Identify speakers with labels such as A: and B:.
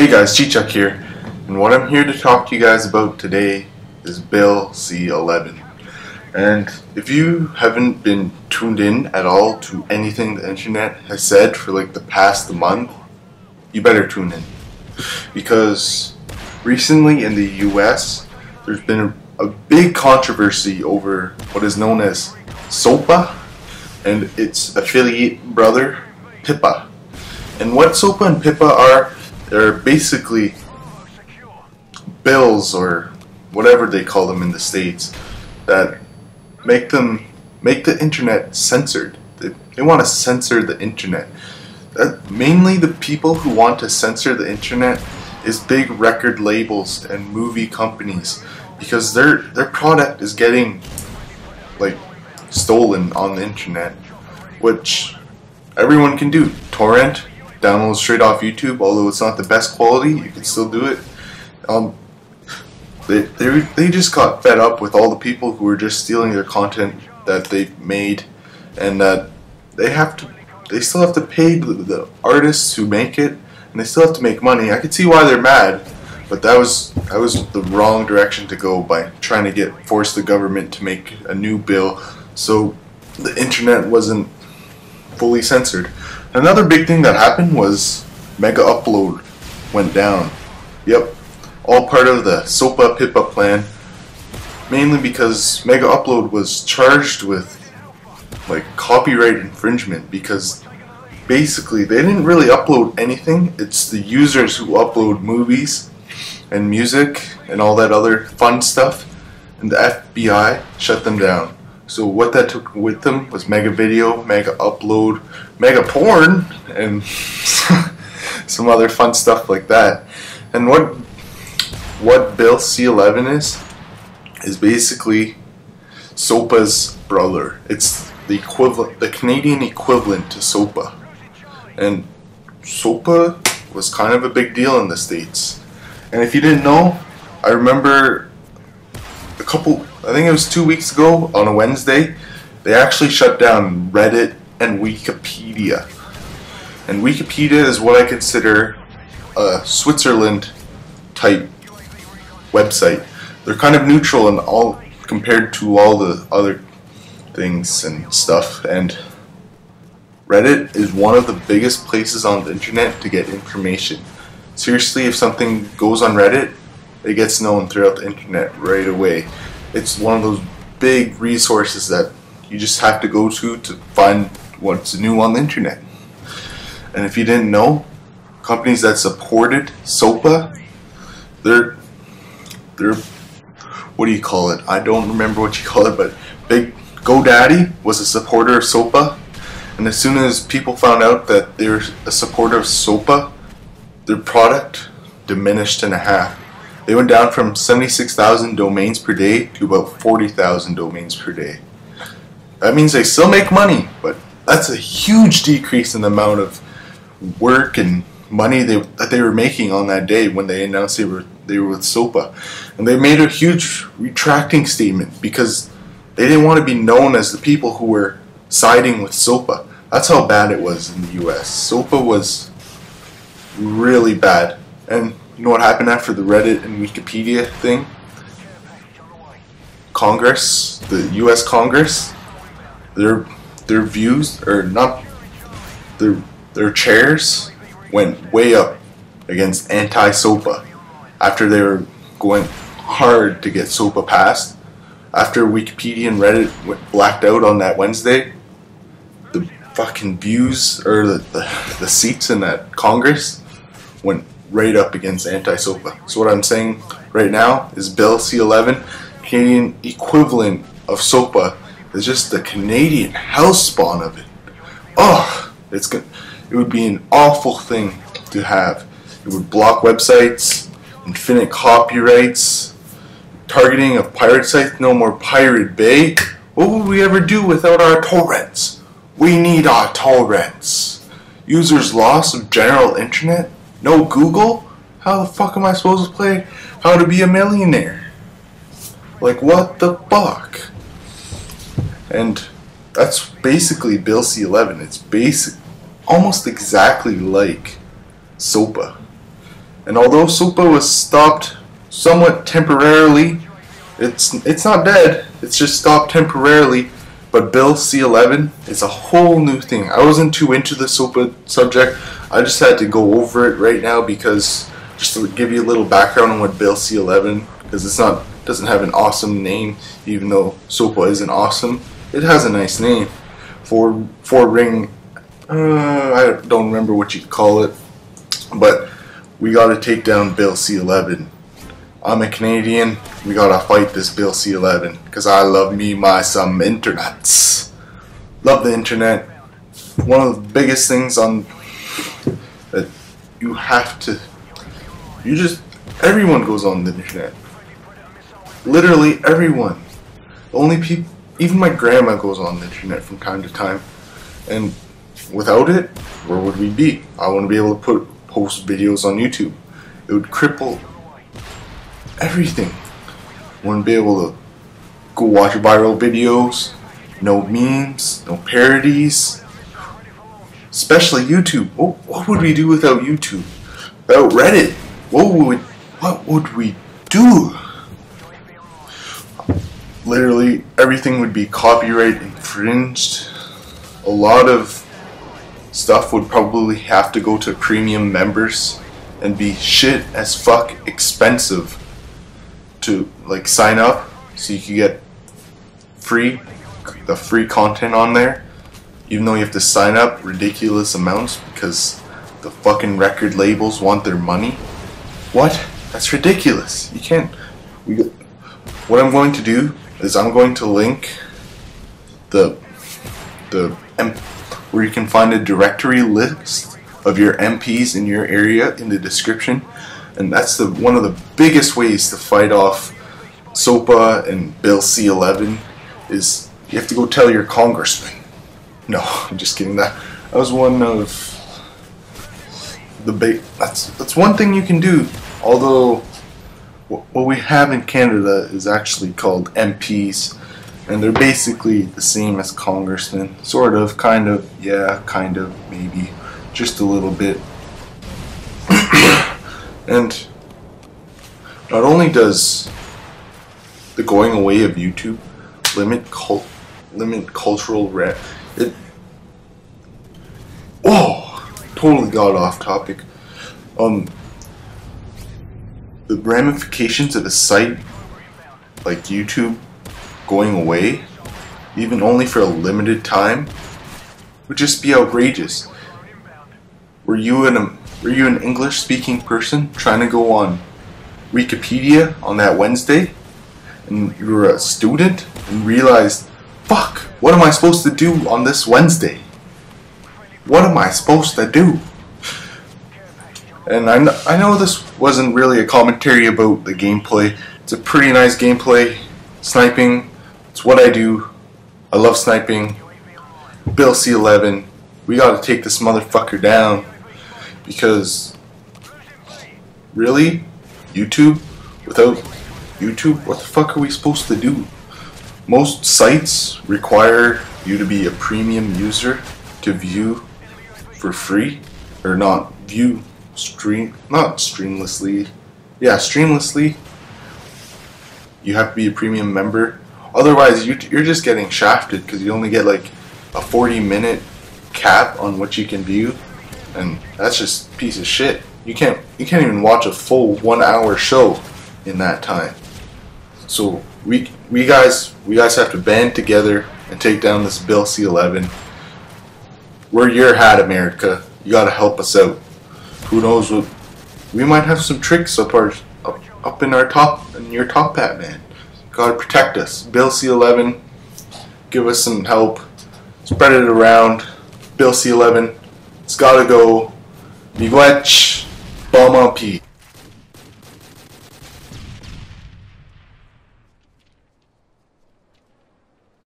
A: Hey guys, Chichuk here, and what I'm here to talk to you guys about today is Bill C-11. And if you haven't been tuned in at all to anything the internet has said for like the past month, you better tune in. Because recently in the US, there's been a big controversy over what is known as SOPA and its affiliate brother, PIPA. And what SOPA and PIPA are, they're basically bills, or whatever they call them in the States, that make the internet censored. They want to censor the internet. Mainly the people who want to censor the internet is big record labels and movie companies, because their product is getting like stolen on the internet, which everyone can do. Torrent, download straight off YouTube. Although it's not the best quality, you can still do it. They just got fed up with all the people who were just stealing their content that they made, and that they still have to pay the artists who make it, and they still have to make money. I could see why they're mad, but that was the wrong direction to go by trying to force the government to make a new bill so the internet wasn't fully censored. Another big thing that happened was Mega Upload went down. Yep, all part of the SOPA PIPA plan, mainly because Mega Upload was charged with like copyright infringement, because basically they didn't really upload anything. It's the users who upload movies and music and all that other fun stuff, and the FBI shut them down. So what that took with them was Mega Video, Mega Upload, Mega Porn, and some other fun stuff like that. And what Bill C-11 is basically SOPA's brother. It's the equivalent, the Canadian equivalent to SOPA. And SOPA was kind of a big deal in the States. And if you didn't know, I remember I think it was 2 weeks ago on a Wednesday, they actually shut down Reddit and Wikipedia. And Wikipedia is what I consider a Switzerland type website. They're kind of neutral and all compared to all the other things and stuff, and Reddit is one of the biggest places on the internet to get information. Seriously, if something goes on Reddit, it gets known throughout the internet right away. It's one of those big resources that you just have to go to find what's new on the internet. And if you didn't know, companies that supported SOPA, they're what do you call it? I don't remember what you call it, but Big GoDaddy was a supporter of SOPA, and as soon as people found out that they're a supporter of SOPA, their product diminished in half. They went down from 76,000 domains per day to about 40,000 domains per day. That means they still make money, but that's a huge decrease in the amount of work and money that they were making on that day when they announced they were with SOPA. And they made a huge retracting statement because they didn't want to be known as the people who were siding with SOPA. That's how bad it was in the US. SOPA was really bad. And you know what happened after the Reddit and Wikipedia thing? Congress, the US Congress, their views, or not, their chairs went way up against anti-SOPA after they were going hard to get SOPA passed. After Wikipedia and Reddit went blacked out on that Wednesday, the fucking views, or the seats in that Congress went right up against anti-SOPA. So what I'm saying right now is Bill C-11, Canadian equivalent of SOPA, is just the Canadian house spawn of it. Oh, it would be an awful thing to have. It would block websites, infinite copyrights, targeting of pirate sites, no more Pirate Bay. What would we ever do without our torrents? We need our torrents. Users loss of general internet? No Google? How the fuck am I supposed to play How to Be a Millionaire? Like, what the fuck? And that's basically Bill C-11. It's almost exactly like SOPA. And although SOPA was stopped somewhat temporarily, it's not dead. It's just stopped temporarily. But Bill C-11 is a whole new thing. I wasn't too into the SOPA subject. I just had to go over it right now because just to give you a little background on what Bill C-11, because doesn't have an awesome name, even though SOPA isn't awesome. It has a nice name. Four ring. I don't remember what you call it, but we gotta take down Bill C-11. I'm a Canadian. We gotta fight this Bill C-11 because I love me some internets. Love the internet. One of the biggest things on that you have to. Everyone goes on the internet. Literally everyone. Only people, even my grandma goes on the internet from time to time. And without it, where would we be? I want to be able to post videos on YouTube. It would cripple everything. Wouldn't be able to go watch viral videos, no memes, no parodies, especially YouTube. What would we do without YouTube? Without Reddit? What would we do? Literally everything would be copyright infringed. A lot of stuff would probably have to go to premium members and be shit as fuck expensive to like sign up so you can get the free content on there, even though you have to sign up ridiculous amounts because the fucking record labels want their money. What? That's ridiculous. You can't. What I'm going to do is I'm going to link where you can find a directory list of your MPs in your area in the description, and that's one of the biggest ways to fight off SOPA and Bill C-11 is you have to go tell your congressman. No, I'm just kidding. That was one of the big. That's one thing you can do. Although what we have in Canada is actually called MPs, and they're basically the same as congressmen. Sort of, kind of, yeah, kind of, maybe, just a little bit. And not only does the going away of YouTube limit cultural totally got off topic. The ramifications of a site like YouTube going away, even only for a limited time, would just be outrageous. Were you an English-speaking person trying to go on Wikipedia on that Wednesday, and you were a student and realized, fuck, what am I supposed to do on this Wednesday? What am I supposed to do? And I know this wasn't really a commentary about the gameplay. It's a pretty nice gameplay. Sniping, it's what I do. I love sniping. Bill C-11, we gotta take this motherfucker down. Because, really? YouTube? Without YouTube, what the fuck are we supposed to do? Most sites require you to be a premium user to view for free. Or not view, not streamlessly. Yeah, streamlessly. You have to be a premium member. Otherwise, you're just getting shafted because you only get like a 40-minute cap on what you can view, and that's just a piece of shit. You can't even watch a full 1-hour show in that time. So we guys have to band together and take down this Bill C-11. We're your hat, America. You gotta help us out. Who knows what? We might have some tricks up in your top hat, man. Gotta protect us. Bill C-11, give us some help. Spread it around. Bill C-11, it's gotta go. Miigwech, Bama P.